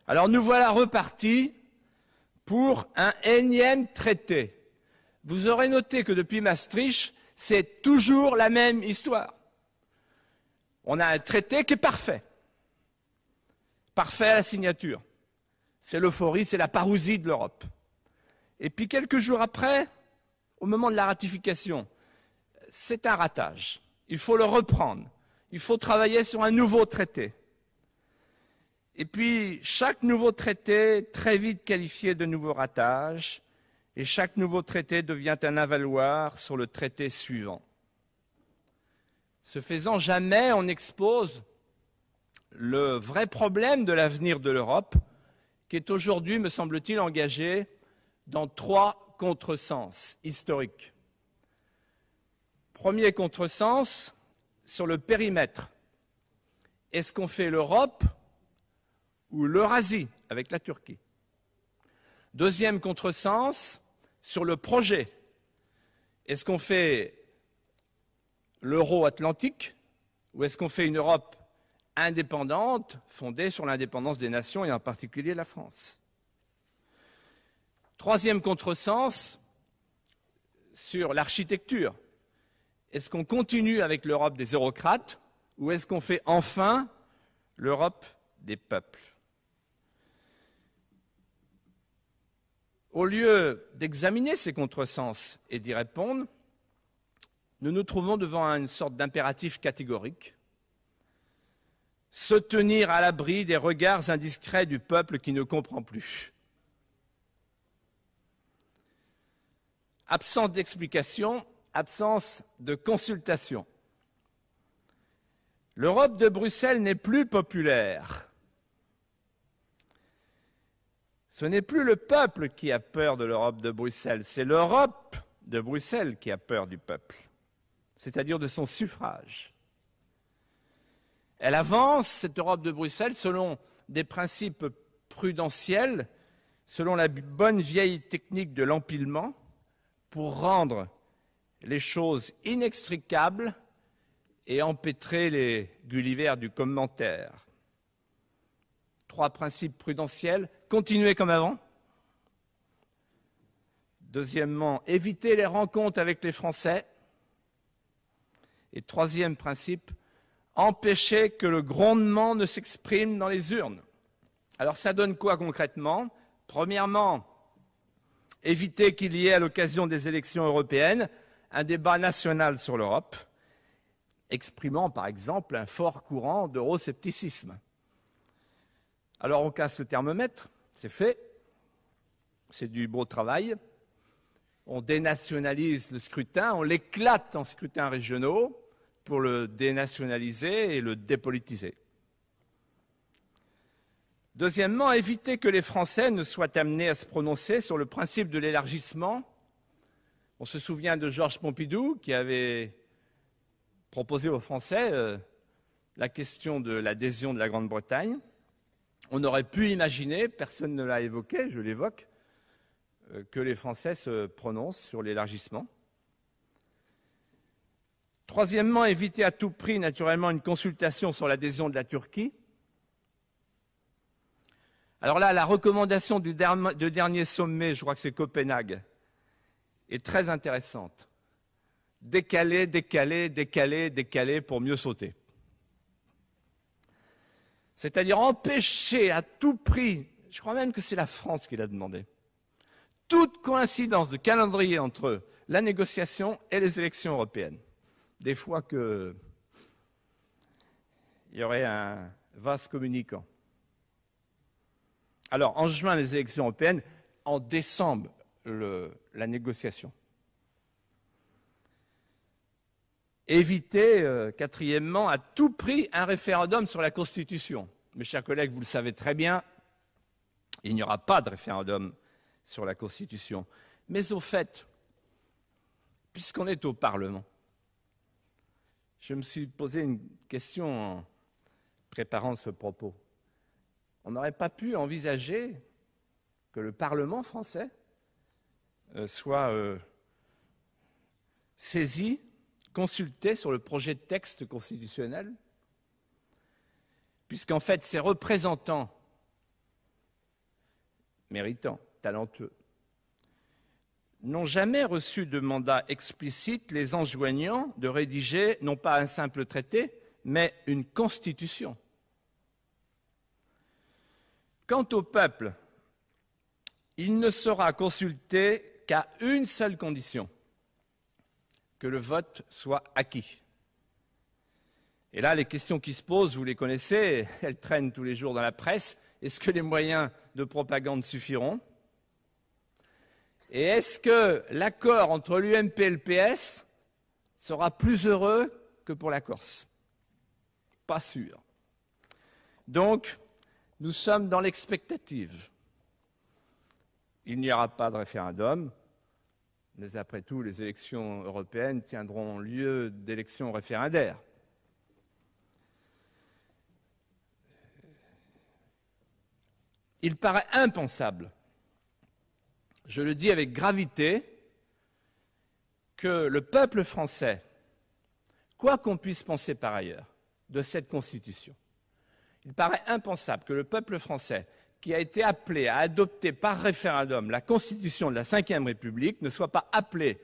Alors nous voilà repartis pour un énième traité. Vous aurez noté que depuis Maastricht, c'est toujours la même histoire. On a un traité qui est parfait. Parfait à la signature. C'est l'euphorie, c'est la parousie de l'Europe. Et puis quelques jours après, au moment de la ratification, c'est un ratage. Il faut le reprendre. Il faut travailler sur un nouveau traité. Et puis, chaque nouveau traité est très vite qualifié de nouveau ratage, et chaque nouveau traité devient un avaloir sur le traité suivant. Ce faisant, jamais on expose le vrai problème de l'avenir de l'Europe, qui est aujourd'hui, me semble-t-il, engagé dans 3 contresens historiques. Premier contresens, sur le périmètre. Est-ce qu'on fait l'Europe ou l'Eurasie avec la Turquie? Deuxième contresens, sur le projet. Est-ce qu'on fait l'euro-atlantique ou est-ce qu'on fait une Europe indépendante, fondée sur l'indépendance des nations et en particulier la France? Troisième contresens, sur l'architecture. Est-ce qu'on continue avec l'Europe des eurocrates ou est-ce qu'on fait enfin l'Europe des peuples? Au lieu d'examiner ces contresens et d'y répondre, nous nous trouvons devant une sorte d'impératif catégorique. Se tenir à l'abri des regards indiscrets du peuple qui ne comprend plus. Absence d'explication, absence de consultation. L'Europe de Bruxelles n'est plus populaire. Ce n'est plus le peuple qui a peur de l'Europe de Bruxelles, c'est l'Europe de Bruxelles qui a peur du peuple, c'est-à-dire de son suffrage. Elle avance, cette Europe de Bruxelles, selon des principes prudentiels, selon la bonne vieille technique de l'empilement, pour rendre les choses inextricables et empêtrer les Gullivers du commentaire. 3 principes prudentiels, continuer comme avant. Deuxièmement, éviter les rencontres avec les Français. Et troisième principe, empêcher que le grondement ne s'exprime dans les urnes. Alors ça donne quoi concrètement? Premièrement, éviter qu'il y ait à l'occasion des élections européennes un débat national sur l'Europe, exprimant par exemple un fort courant d'euroscepticisme. Alors on casse le thermomètre, c'est fait, c'est du beau travail. On dénationalise le scrutin, on l'éclate en scrutins régionaux pour le dénationaliser et le dépolitiser. Deuxièmement, éviter que les Français ne soient amenés à se prononcer sur le principe de l'élargissement. On se souvient de Georges Pompidou qui avait proposé aux Français la question de l'adhésion de la Grande-Bretagne. On aurait pu imaginer, personne ne l'a évoqué, je l'évoque, que les Français se prononcent sur l'élargissement. Troisièmement, éviter à tout prix, naturellement, une consultation sur l'adhésion de la Turquie. Alors là, la recommandation du dernier sommet, je crois que c'est Copenhague, est très intéressante. Décaler, décaler, décaler, décaler pour mieux sauter. C'est-à-dire empêcher à tout prix, je crois même que c'est la France qui l'a demandé, toute coïncidence de calendrier entre la négociation et les élections européennes. Des fois qu'il y aurait un vase communicant. Alors, en juin, les élections européennes, en décembre, la négociation. Éviter, quatrièmement, à tout prix, un référendum sur la Constitution. Mes chers collègues, vous le savez très bien, il n'y aura pas de référendum sur la Constitution. Mais au fait, puisqu'on est au Parlement, je me suis posé une question en préparant ce propos. On n'aurait pas pu envisager que le Parlement français soit saisi, consulté sur le projet de texte constitutionnel, puisqu'en fait, ces représentants méritants, talentueux, n'ont jamais reçu de mandat explicite les enjoignant de rédiger non pas un simple traité, mais une constitution. Quant au peuple, il ne sera consulté qu'à une seule condition, que le vote soit acquis. Et là, les questions qui se posent, vous les connaissez, elles traînent tous les jours dans la presse. Est-ce que les moyens de propagande suffiront ? Et est-ce que l'accord entre l'UMP et le PS sera plus heureux que pour la Corse ? Pas sûr. Donc, nous sommes dans l'expectative. Il n'y aura pas de référendum, mais après tout, les élections européennes tiendront lieu d'élections référendaires. Il paraît impensable, je le dis avec gravité, que le peuple français, quoi qu'on puisse penser par ailleurs de cette Constitution, il paraît impensable que le peuple français, qui a été appelé à adopter par référendum la Constitution de la Ve République, ne soit pas appelé,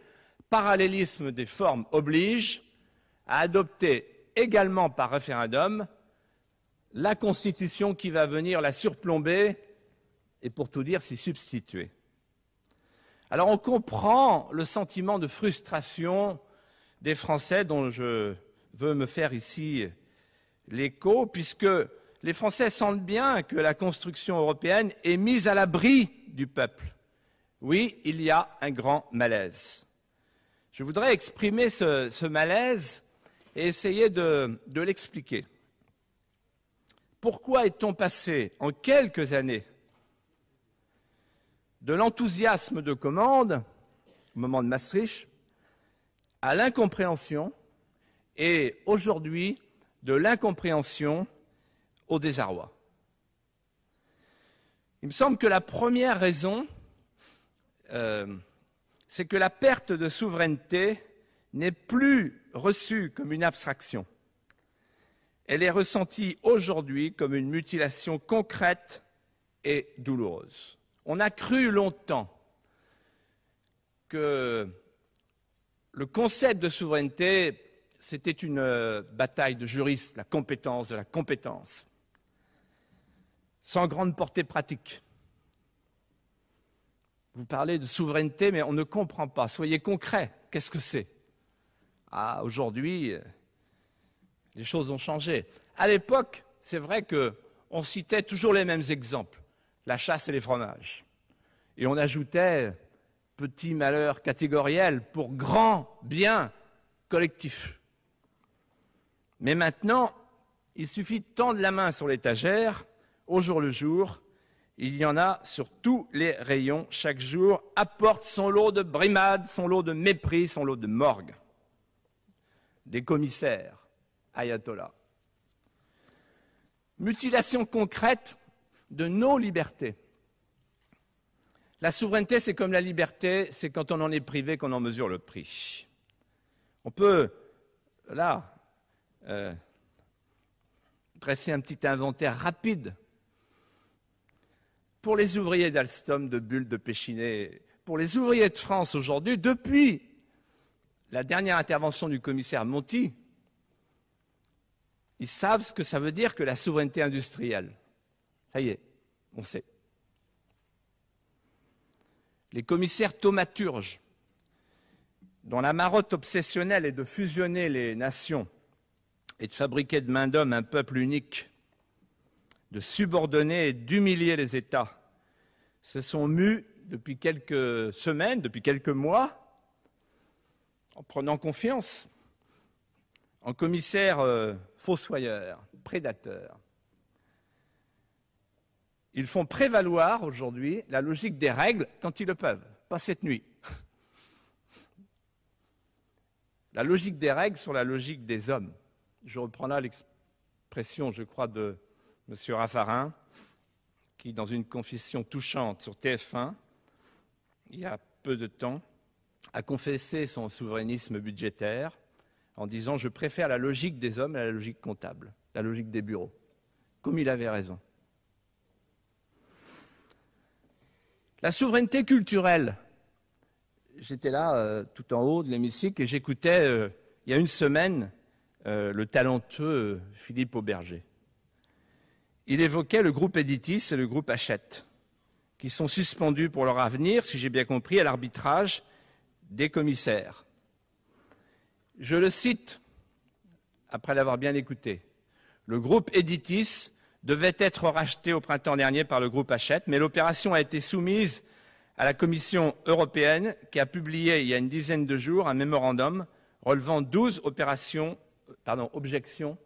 parallélisme des formes oblige, à adopter également par référendum la Constitution qui va venir la surplomber et, pour tout dire, s'y substituer. Alors on comprend le sentiment de frustration des Français dont je veux me faire ici l'écho, puisque les Français sentent bien que la construction européenne est mise à l'abri du peuple. Oui, il y a un grand malaise. Je voudrais exprimer ce malaise et essayer de l'expliquer. Pourquoi est-on passé en quelques années de l'enthousiasme de commande, au moment de Maastricht, à l'incompréhension, et aujourd'hui de l'incompréhension au désarroi? Il me semble que la première raison, c'est que la perte de souveraineté n'est plus reçue comme une abstraction. Elle est ressentie aujourd'hui comme une mutilation concrète et douloureuse. On a cru longtemps que le concept de souveraineté, c'était une bataille de juristes, la compétence de la compétence, sans grande portée pratique. Vous parlez de souveraineté, mais on ne comprend pas. Soyez concrets. Qu'est-ce que c'est ? Ah, aujourd'hui, les choses ont changé. À l'époque, c'est vrai qu'on citait toujours les mêmes exemples. La chasse et les fromages. Et on ajoutait petit malheur catégoriel pour grand bien collectif. Mais maintenant, il suffit de tendre la main sur l'étagère, au jour le jour, il y en a sur tous les rayons, chaque jour, apporte son lot de brimades, son lot de mépris, son lot de morgue. Des commissaires, ayatollahs. Mutilation concrète de nos libertés. La souveraineté, c'est comme la liberté, c'est quand on en est privé qu'on en mesure le prix. On peut, là, dresser un petit inventaire rapide. Pour les ouvriers d'Alstom, de Bulle, de Péchinet, pour les ouvriers de France aujourd'hui, depuis la dernière intervention du commissaire Monti, ils savent ce que ça veut dire que la souveraineté industrielle. Ça y est, on sait. Les commissaires thaumaturges, dont la marotte obsessionnelle est de fusionner les nations et de fabriquer de main d'homme un peuple unique, de subordonner et d'humilier les États, se sont mus depuis quelques semaines, depuis quelques mois, en prenant confiance en commissaires fossoyeurs, prédateurs. Ils font prévaloir aujourd'hui la logique des règles quand ils le peuvent, pas cette nuit. La logique des règles sur la logique des hommes. Je reprends là l'expression, je crois, de M. Raffarin, qui, dans une confession touchante sur TF1, il y a peu de temps, a confessé son souverainisme budgétaire en disant « Je préfère la logique des hommes à la logique comptable, la logique des bureaux ». Comme il avait raison. La souveraineté culturelle. J'étais là, tout en haut de l'hémicycle, et j'écoutais, il y a une semaine, le talentueux Philippe Auberger. Il évoquait le groupe Editis et le groupe Hachette, qui sont suspendus pour leur avenir, si j'ai bien compris, à l'arbitrage des commissaires. Je le cite, après l'avoir bien écouté. Le groupe Editis devait être racheté au printemps dernier par le groupe Hachette, mais l'opération a été soumise à la Commission européenne, qui a publié il y a une dizaine de jours un mémorandum relevant 12 objections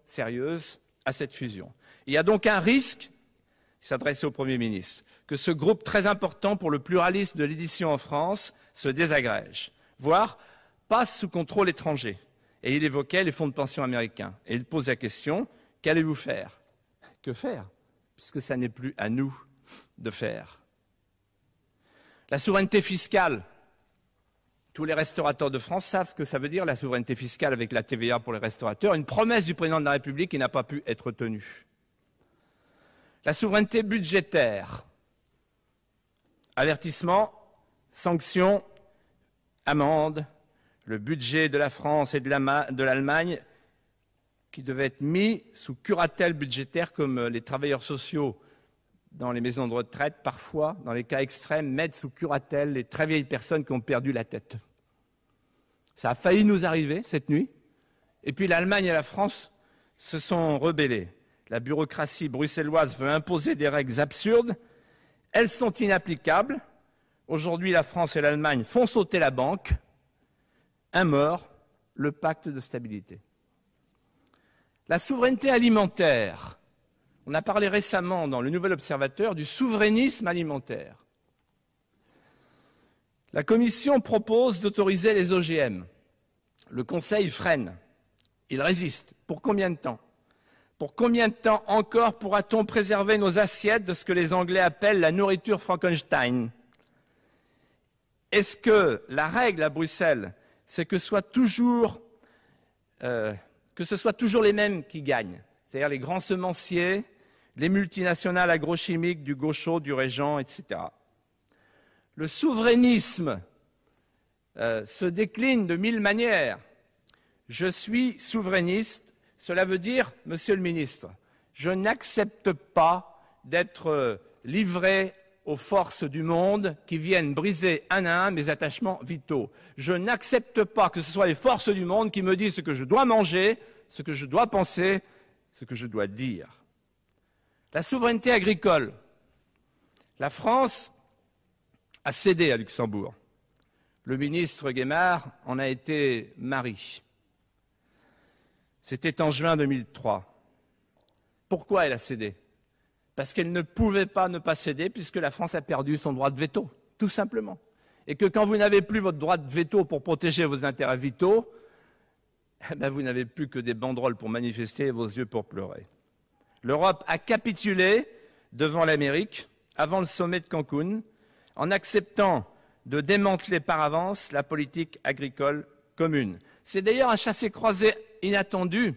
sérieuses à cette fusion. Il y a donc un risque, il s'adressait au Premier ministre, que ce groupe très important pour le pluralisme de l'édition en France se désagrège, voire passe sous contrôle étranger. Et il évoquait les fonds de pension américains. Et il pose la question, qu'allez-vous faire? Que faire? Puisque ça n'est plus à nous de faire. La souveraineté fiscale. Tous les restaurateurs de France savent ce que ça veut dire, la souveraineté fiscale avec la TVA pour les restaurateurs. Une promesse du président de la République qui n'a pas pu être tenue. La souveraineté budgétaire. Avertissement, sanctions, amendes. Le budget de la France et de l'Allemagne qui devait être mis sous curatelle budgétaire, comme les travailleurs sociaux dans les maisons de retraite, parfois, dans les cas extrêmes, mettent sous curatelle les très vieilles personnes qui ont perdu la tête. Ça a failli nous arriver cette nuit. Et puis l'Allemagne et la France se sont rebellées. La bureaucratie bruxelloise veut imposer des règles absurdes. Elles sont inapplicables. Aujourd'hui, la France et l'Allemagne font sauter la banque. Un mort, le pacte de stabilité. La souveraineté alimentaire. On a parlé récemment dans le Nouvel Observateur du souverainisme alimentaire. La Commission propose d'autoriser les OGM. Le Conseil freine. Il résiste. Pour combien de temps? Pour combien de temps encore pourra-t-on préserver nos assiettes de ce que les Anglais appellent la nourriture Frankenstein? Est-ce que la règle à Bruxelles, c'est que ce soit toujours les mêmes qui gagnent, c'est-à-dire les grands semenciers, les multinationales agrochimiques du Gaucho, du Régent, etc. Le souverainisme se décline de 1000 manières. Je suis souverainiste, cela veut dire, Monsieur le ministre, je n'accepte pas d'être livré aux forces du monde qui viennent briser un à un mes attachements vitaux. Je n'accepte pas que ce soit les forces du monde qui me disent ce que je dois manger, ce que je dois penser, ce que je dois dire. La souveraineté agricole. La France a cédé à Luxembourg. Le ministre Guémard en a été mari. C'était en juin 2003. Pourquoi elle a cédé? Parce qu'elle ne pouvait pas ne pas céder puisque la France a perdu son droit de veto, tout simplement. Et que quand vous n'avez plus votre droit de veto pour protéger vos intérêts vitaux, vous n'avez plus que des banderoles pour manifester et vos yeux pour pleurer. L'Europe a capitulé devant l'Amérique avant le sommet de Cancun en acceptant de démanteler par avance la politique agricole commune. C'est d'ailleurs un chassé-croisé inattendu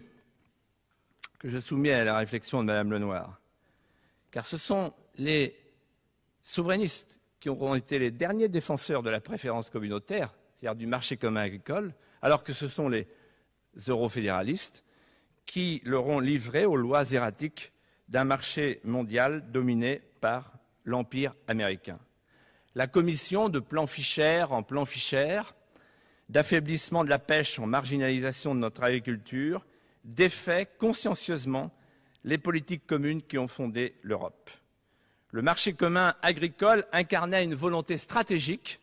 que je soumets à la réflexion de Mme Lenoir. Car ce sont les souverainistes qui auront été les derniers défenseurs de la préférence communautaire, c'est-à-dire du marché commun agricole, alors que ce sont les eurofédéralistes qui l'auront livré aux lois erratiques d'un marché mondial dominé par l'Empire américain. La commission de plan Fischer en plan Fischer, d'affaiblissement de la pêche en marginalisation de notre agriculture, défait consciencieusement les politiques communes qui ont fondé l'Europe. Le marché commun agricole incarnait une volonté stratégique,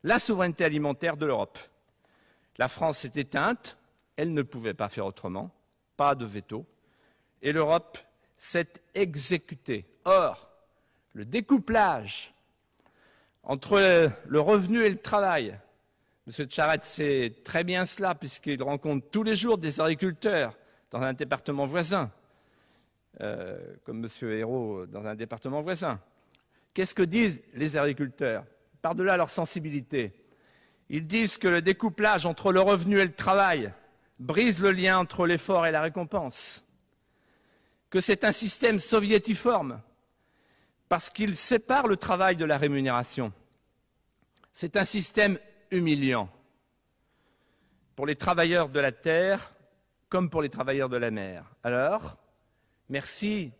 la souveraineté alimentaire de l'Europe. La France s'est éteinte, elle ne pouvait pas faire autrement, pas de veto, et l'Europe s'est exécutée. Or, le découplage entre le revenu et le travail, M. Charette sait très bien cela puisqu'il rencontre tous les jours des agriculteurs dans un département voisin, comme M. Hérault dans un département voisin. Qu'est-ce que disent les agriculteurs? Par-delà leur sensibilité, ils disent que le découplage entre le revenu et le travail brise le lien entre l'effort et la récompense, que c'est un système soviétiforme, parce qu'il sépare le travail de la rémunération. C'est un système humiliant pour les travailleurs de la terre comme pour les travailleurs de la mer. Alors, merci,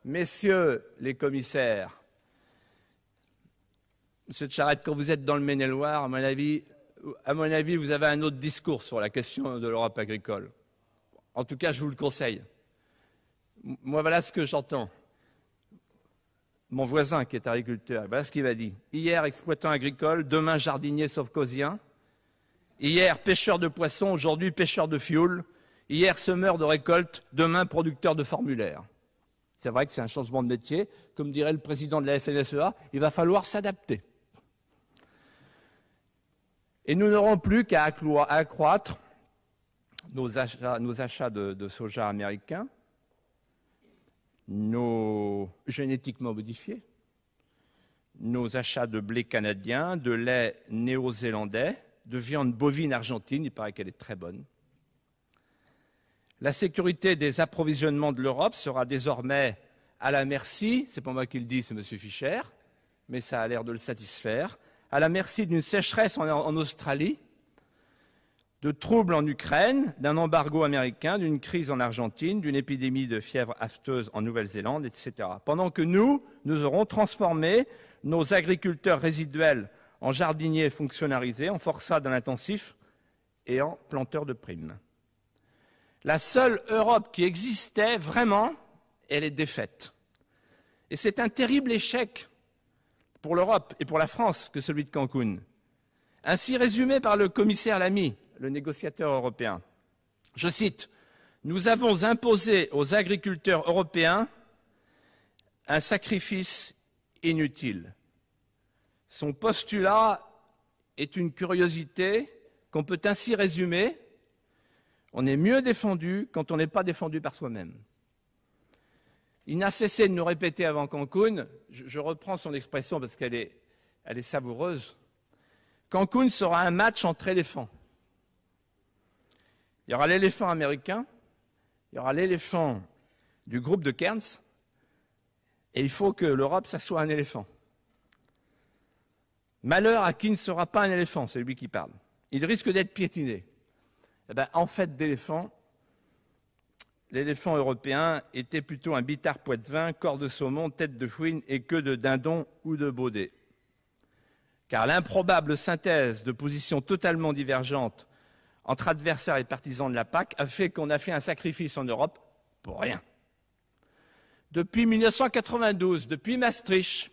messieurs les commissaires. Monsieur de Charette, quand vous êtes dans le Maine-et-Loire, à mon avis, vous avez un autre discours sur la question de l'Europe agricole. En tout cas, je vous le conseille. Moi, voilà ce que j'entends. Mon voisin qui est agriculteur, voilà ce qu'il m'a dit. Hier, exploitant agricole, demain, jardinier sauf-causien. Hier, pêcheur de poissons, aujourd'hui, pêcheur de fioul. Hier, semeur de récolte, demain, producteur de formulaires. C'est vrai que c'est un changement de métier. Comme dirait le président de la FNSEA, il va falloir s'adapter. Et nous n'aurons plus qu'à accroître nos achats de soja américain, nos génétiquement modifiés, nos achats de blé canadien, de lait néo-zélandais, de viande bovine argentine, il paraît qu'elle est très bonne. La sécurité des approvisionnements de l'Europe sera désormais à la merci, c'est pas moi qui le dis, c'est M. Fischer, mais ça a l'air de le satisfaire, à la merci d'une sécheresse en Australie, de troubles en Ukraine, d'un embargo américain, d'une crise en Argentine, d'une épidémie de fièvre afteuse en Nouvelle-Zélande, etc. Pendant que nous aurons transformé nos agriculteurs résiduels en jardiniers fonctionnalisés, en forçats dans l'intensif et en planteurs de primes. La seule Europe qui existait vraiment, elle est défaite. Et c'est un terrible échec pour l'Europe et pour la France que celui de Cancun. Ainsi résumé par le commissaire Lamy, le négociateur européen. Je cite, « Nous avons imposé aux agriculteurs européens un sacrifice inutile. » Son postulat est une curiosité qu'on peut ainsi résumer. On est mieux défendu quand on n'est pas défendu par soi-même. Il n'a cessé de nous répéter avant Cancun, je reprends son expression parce qu'elle est savoureuse, Cancun sera un match entre éléphants. Il y aura l'éléphant américain, il y aura l'éléphant du groupe de Cairns, et il faut que l'Europe, ça soit un éléphant. Malheur à qui ne sera pas un éléphant, c'est lui qui parle. Il risque d'être piétiné. Eh bien, en fait d'éléphant, l'éléphant européen était plutôt un bitard poitevin, corps de saumon, tête de fouine et queue de dindon ou de baudet. Car l'improbable synthèse de positions totalement divergentes entre adversaires et partisans de la PAC a fait qu'on a fait un sacrifice en Europe pour rien. Depuis 1992, depuis Maastricht,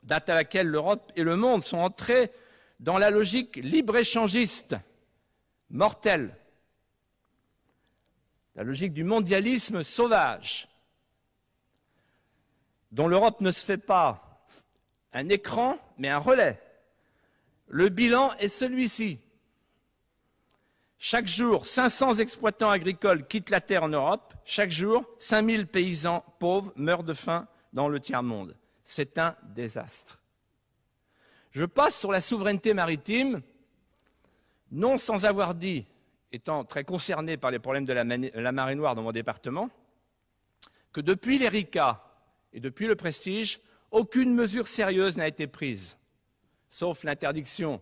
date à laquelle l'Europe et le monde sont entrés dans la logique libre-échangiste, mortelle, la logique du mondialisme sauvage, dont l'Europe ne se fait pas un écran, mais un relais. Le bilan est celui-ci. Chaque jour, 500 exploitants agricoles quittent la terre en Europe. Chaque jour, 5000 paysans pauvres meurent de faim dans le tiers-monde. C'est un désastre. Je passe sur la souveraineté maritime, non sans avoir dit, étant très concerné par les problèmes de la marée noire dans mon département, que depuis l'Erika et depuis le Prestige, aucune mesure sérieuse n'a été prise, sauf l'interdiction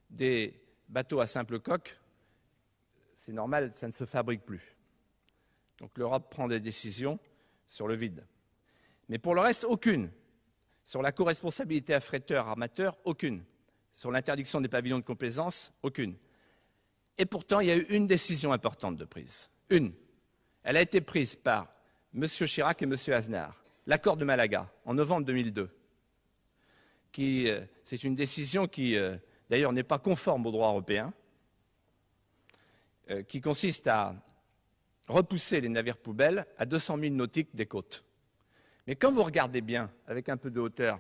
des bateaux à simple coque. C'est normal, ça ne se fabrique plus. Donc l'Europe prend des décisions sur le vide. Mais pour le reste, aucune. Sur la co-responsabilité affréteur-armateur, aucune. Sur l'interdiction des pavillons de complaisance, aucune. Et pourtant, il y a eu une décision importante de prise. Une. Elle a été prise par M. Chirac et M. Aznar. L'accord de Malaga, en novembre 2002. C'est une décision qui, d'ailleurs, n'est pas conforme au droit européen, qui consiste à repousser les navires poubelles à 200 000 nautiques des côtes. Mais quand vous regardez bien, avec un peu de hauteur,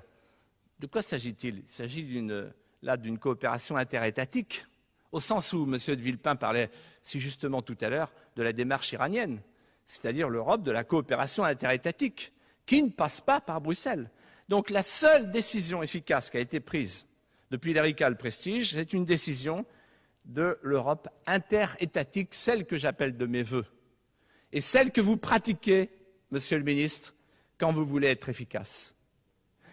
de quoi s'agit-il? Il s'agit d'une coopération interétatique, au sens où M. de Villepin parlait si justement tout à l'heure de la démarche iranienne, c'est-à-dire l'Europe de la coopération interétatique, qui ne passe pas par Bruxelles. Donc la seule décision efficace qui a été prise depuis l'Erika le Prestige, c'est une décision de l'Europe interétatique, celle que j'appelle de mes vœux, et celle que vous pratiquez, Monsieur le Ministre, quand vous voulez être efficace.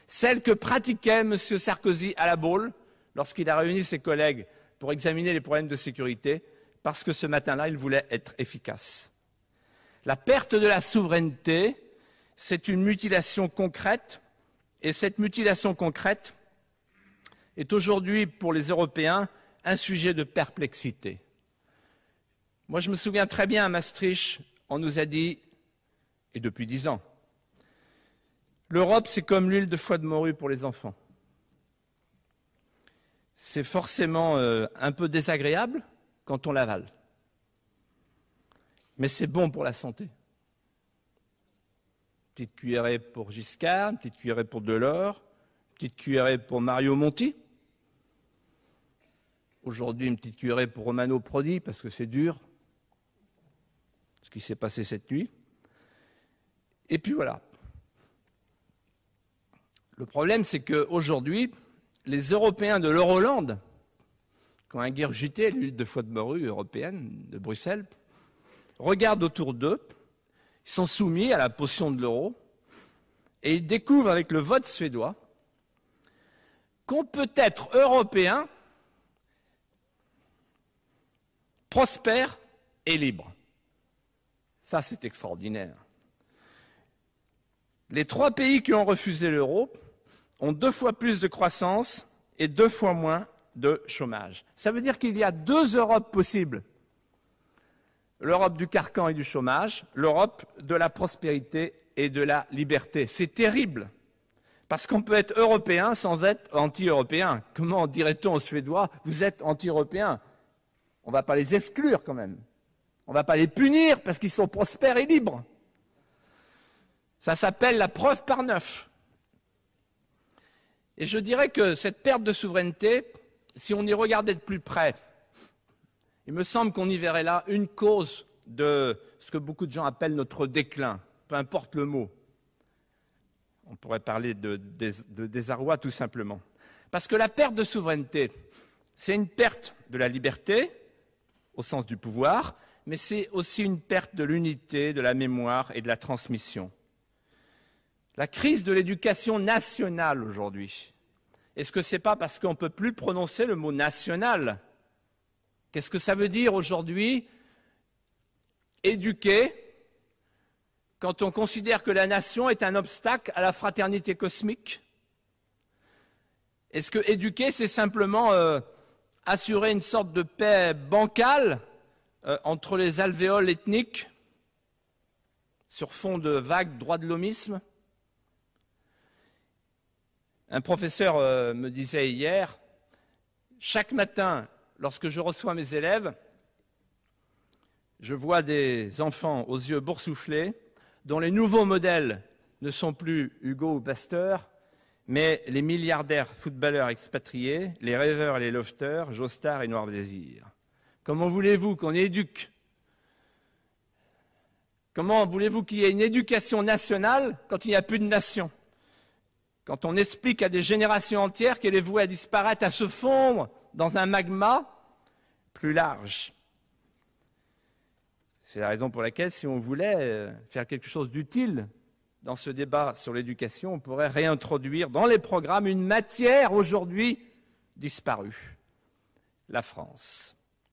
celle que pratiquait M. Sarkozy à La Baule lorsqu'il a réuni ses collègues pour examiner les problèmes de sécurité, parce que ce matin-là, il voulait être efficace. La perte de la souveraineté, c'est une mutilation concrète, et cette mutilation concrète est aujourd'hui, pour les Européens, un sujet de perplexité. Moi, je me souviens très bien à Maastricht, on nous a dit, et depuis 10 ans, l'Europe, c'est comme l'huile de foie de morue pour les enfants. C'est forcément un peu désagréable quand on l'avale. Mais c'est bon pour la santé. Petite cuillerée pour Giscard, petite cuillerée pour Delors, petite cuillerée pour Mario Monti. Aujourd'hui, une petite cuillerée pour Romano Prodi, parce que c'est dur, ce qui s'est passé cette nuit. Et puis voilà. Le problème, c'est qu'aujourd'hui, les Européens de l'Euroland, qui ont ingurgité l'huile de foie de morue européenne de Bruxelles, regardent autour d'eux, ils sont soumis à la potion de l'euro, et ils découvrent avec le vote suédois qu'on peut être européen, prospère et libre. Ça, c'est extraordinaire. Les 3 pays qui ont refusé l'euro ont 2 fois plus de croissance et 2 fois moins de chômage. Ça veut dire qu'il y a 2 Europes possibles. L'Europe du carcan et du chômage, l'Europe de la prospérité et de la liberté. C'est terrible, parce qu'on peut être européen sans être anti-européen. Comment dirait-on aux Suédois, vous êtes anti-européens? On ne va pas les exclure quand même. On ne va pas les punir parce qu'ils sont prospères et libres. Ça s'appelle la preuve par 9. Et je dirais que cette perte de souveraineté, si on y regardait de plus près, il me semble qu'on y verrait là une cause de ce que beaucoup de gens appellent notre déclin, peu importe le mot. On pourrait parler de désarroi tout simplement. Parce que la perte de souveraineté, c'est une perte de la liberté, au sens du pouvoir, mais c'est aussi une perte de l'unité, de la mémoire et de la transmission. La crise de l'éducation nationale aujourd'hui, est-ce que ce n'est pas parce qu'on ne peut plus prononcer le mot national? Qu'est-ce que ça veut dire aujourd'hui, éduquer, quand on considère que la nation est un obstacle à la fraternité cosmique? Est-ce que éduquer, c'est simplement assurer une sorte de paix bancale entre les alvéoles ethniques sur fond de vagues droits de l'hommisme? Un professeur me disait hier, chaque matin, lorsque je reçois mes élèves, je vois des enfants aux yeux boursouflés, dont les nouveaux modèles ne sont plus Hugo ou Pasteur, mais les milliardaires footballeurs expatriés, les rêveurs et les lofters, Joestar et Noir Désir. Comment voulez-vous qu'on éduque? Comment voulez-vous qu'il y ait une éducation nationale quand il n'y a plus de nation? Quand on explique à des générations entières qu'elle est vouée à disparaître, à se fondre dans un magma plus large. C'est la raison pour laquelle, si on voulait faire quelque chose d'utile dans ce débat sur l'éducation, on pourrait réintroduire dans les programmes une matière aujourd'hui disparue, la France.